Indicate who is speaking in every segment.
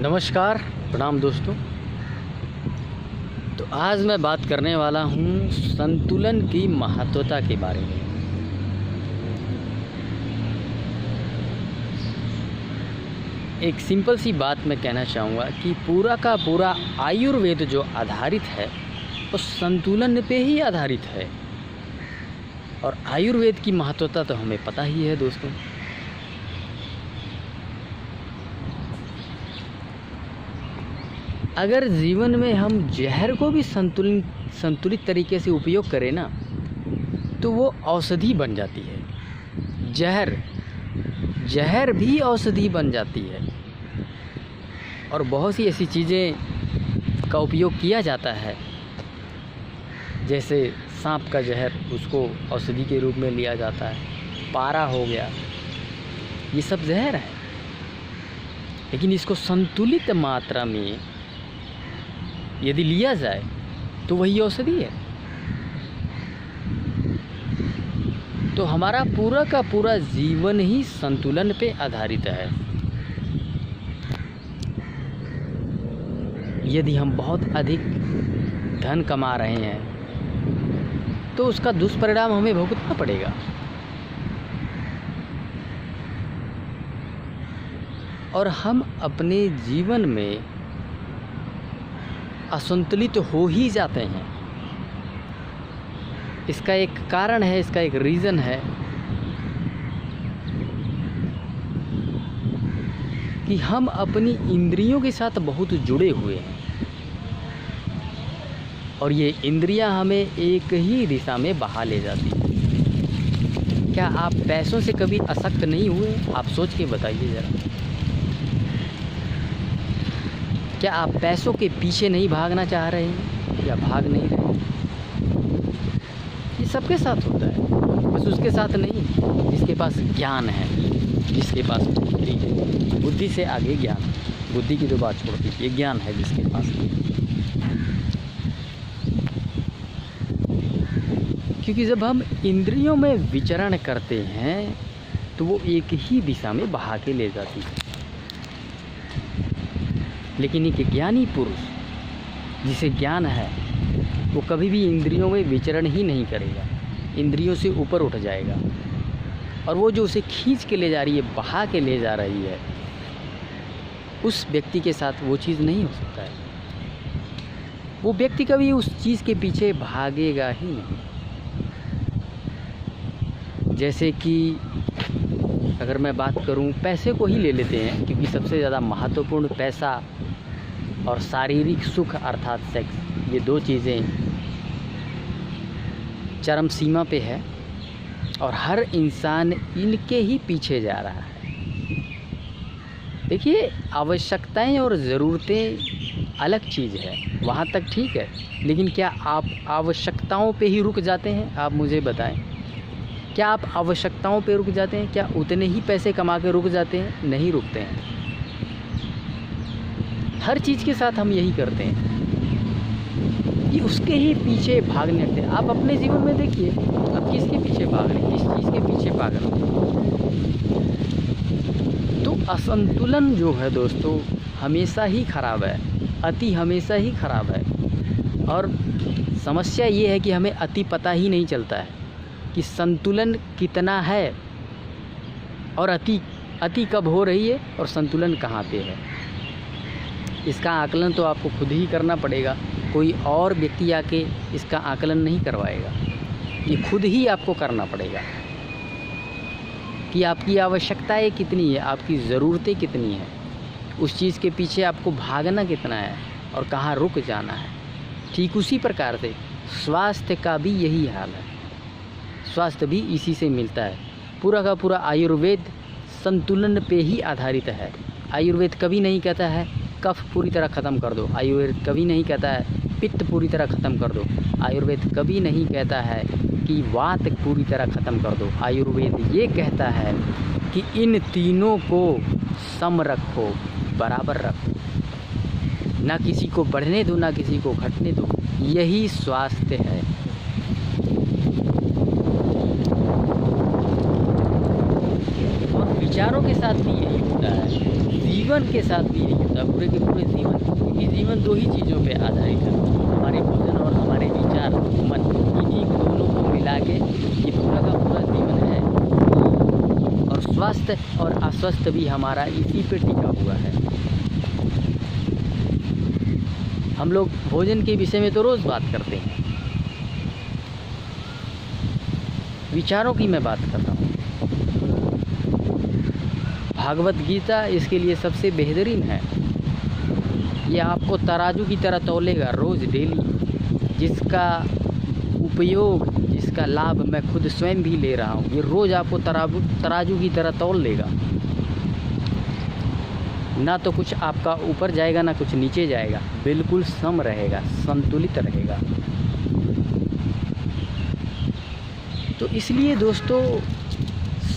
Speaker 1: नमस्कार, प्रणाम दोस्तों। तो आज मैं बात करने वाला हूँ संतुलन की महत्वता के बारे में। एक सिंपल सी बात मैं कहना चाहूँगा कि पूरा का पूरा आयुर्वेद जो आधारित है वो संतुलन पे ही आधारित है। और आयुर्वेद की महत्वता तो हमें पता ही है दोस्तों। अगर जीवन में हम जहर को भी संतुलित तरीके से उपयोग करें ना, तो वो औषधि बन जाती है। जहर भी औषधि बन जाती है। और बहुत सी ऐसी चीज़ें का उपयोग किया जाता है, जैसे सांप का जहर, उसको औषधि के रूप में लिया जाता है। पारा हो गया, ये सब जहर है, लेकिन इसको संतुलित मात्रा में यदि लिया जाए तो वही औषधि है। तो हमारा पूरा का पूरा जीवन ही संतुलन पे आधारित है। यदि हम बहुत अधिक धन कमा रहे हैं तो उसका दुष्परिणाम हमें भुगतना पड़ेगा। और हम अपने जीवन में असंतुलित हो ही जाते हैं। इसका एक कारण है, इसका एक रीज़न है कि हम अपनी इंद्रियों के साथ बहुत जुड़े हुए हैं। और ये इंद्रियां हमें एक ही दिशा में बहा ले जाती हैं। क्या आप पैसों से कभी आसक्त नहीं हुए? आप सोच के बताइए ज़रा। क्या आप पैसों के पीछे नहीं भागना चाह रहे हैं या भाग नहीं रहे? ये सबके साथ होता है, बस उसके साथ नहीं जिसके पास ज्ञान है, जिसके पास बुद्धि है। बुद्धि से आगे ज्ञान, बुद्धि की तो बात छोड़ दीजिए, ज्ञान है जिसके पास। क्योंकि जब हम इंद्रियों में विचरण करते हैं तो वो एक ही दिशा में बहा के ले जाती है। लेकिन एक ज्ञानी पुरुष जिसे ज्ञान है वो कभी भी इंद्रियों में विचरण ही नहीं करेगा, इंद्रियों से ऊपर उठ जाएगा। और वो जो उसे खींच के ले जा रही है, बहा के ले जा रही है, उस व्यक्ति के साथ वो चीज़ नहीं हो सकता है। वो व्यक्ति कभी उस चीज़ के पीछे भागेगा ही नहीं। जैसे कि अगर मैं बात करूं, पैसे को ही ले लेते हैं, क्योंकि सबसे ज़्यादा महत्वपूर्ण पैसा और शारीरिक सुख अर्थात सेक्स, ये दो चीज़ें चरम सीमा पे है और हर इंसान इनके ही पीछे जा रहा है। देखिए, आवश्यकताएं और ज़रूरतें अलग चीज़ है, वहाँ तक ठीक है, लेकिन क्या आप आवश्यकताओं पे ही रुक जाते हैं? आप मुझे बताएं, क्या आप आवश्यकताओं पे रुक जाते हैं? क्या उतने ही पैसे कमा के रुक जाते हैं? नहीं रुकते हैं। हर चीज़ के साथ हम यही करते हैं कि उसके ही पीछे भागने लगते हैं। आप अपने जीवन में देखिए, आप किसके पीछे भाग रहे हैं, किस चीज़ के पीछे भाग रहे हैं। तो असंतुलन जो है दोस्तों हमेशा ही ख़राब है, अति हमेशा ही ख़राब है। और समस्या ये है कि हमें अति पता ही नहीं चलता है कि संतुलन कितना है और अति कब हो रही है और संतुलन कहाँ पे है। इसका आकलन तो आपको खुद ही करना पड़ेगा, कोई और व्यक्ति आके इसका आकलन नहीं करवाएगा। ये खुद ही आपको करना पड़ेगा कि आपकी आवश्यकताएं कितनी है, आपकी ज़रूरतें कितनी हैं, उस चीज़ के पीछे आपको भागना कितना है और कहाँ रुक जाना है। ठीक उसी प्रकार से स्वास्थ्य का भी यही हाल है। स्वास्थ्य भी इसी से मिलता है। पूरा का पूरा आयुर्वेद संतुलन पे ही आधारित है। आयुर्वेद कभी नहीं कहता है कफ पूरी तरह ख़त्म कर दो, आयुर्वेद कभी नहीं कहता है पित्त पूरी तरह ख़त्म कर दो, आयुर्वेद कभी नहीं कहता है कि वात पूरी तरह ख़त्म कर दो। आयुर्वेद ये कहता है कि इन तीनों को सम रखो, बराबर रखो, ना किसी को बढ़ने दो ना किसी को घटने दो। यही स्वास्थ्य है। और विचारों के साथ भी यही होता है। जीवन के साथ भी यही होता है, पूरे के पूरे जीवन, क्योंकि जीवन दो ही चीज़ों पे आधारित है, हमारे भोजन और हमारे विचार मन, इन्हीं दोनों को मिला के ये पूरा का पूरा जीवन है। और स्वास्थ्य और अस्वस्थ भी हमारा इसी पे टिका हुआ है। हम लोग भोजन के विषय में तो रोज़ बात करते हैं, विचारों की मैं बात कर रहा हूँ। भागवत गीता इसके लिए सबसे बेहतरीन है। ये आपको तराजू की तरह तौलेगा रोज़ डेली, जिसका उपयोग, जिसका लाभ मैं खुद स्वयं भी ले रहा हूँ। ये रोज़ आपको तराजू की तरह तौल लेगा, ना तो कुछ आपका ऊपर जाएगा ना कुछ नीचे जाएगा, बिल्कुल सम रहेगा, संतुलित रहेगा। तो इसलिए दोस्तों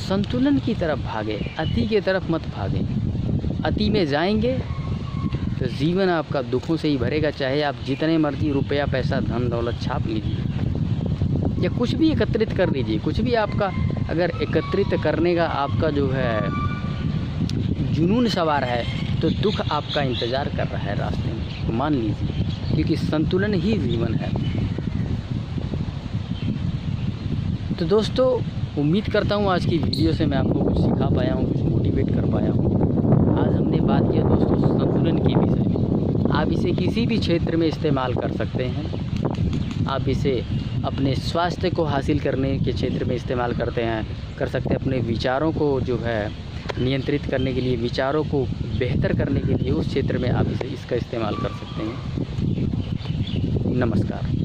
Speaker 1: संतुलन की तरफ भागें, अति की तरफ मत भागें। अति में जाएंगे तो जीवन आपका दुखों से ही भरेगा, चाहे आप जितने मर्जी रुपया पैसा धन दौलत छाप लीजिए या कुछ भी एकत्रित कर लीजिए, कुछ भी आपका अगर एकत्रित करने का आपका जो है जुनून सवार है तो दुख आपका इंतज़ार कर रहा है रास्ते में, मान लीजिए, क्योंकि संतुलन ही जीवन है। तो दोस्तों उम्मीद करता हूँ आज की वीडियो से मैं आपको कुछ सिखा पाया हूँ, कुछ मोटिवेट कर पाया हूँ। आज हमने बात किया दोस्तों संतुलन के विषय में। आप इसे किसी भी क्षेत्र में इस्तेमाल कर सकते हैं। आप इसे अपने स्वास्थ्य को हासिल करने के क्षेत्र में इस्तेमाल कर सकते हैं। अपने विचारों को जो है नियंत्रित करने के लिए, विचारों को बेहतर करने के लिए उस क्षेत्र में आप इसका इस्तेमाल कर सकते हैं। नमस्कार।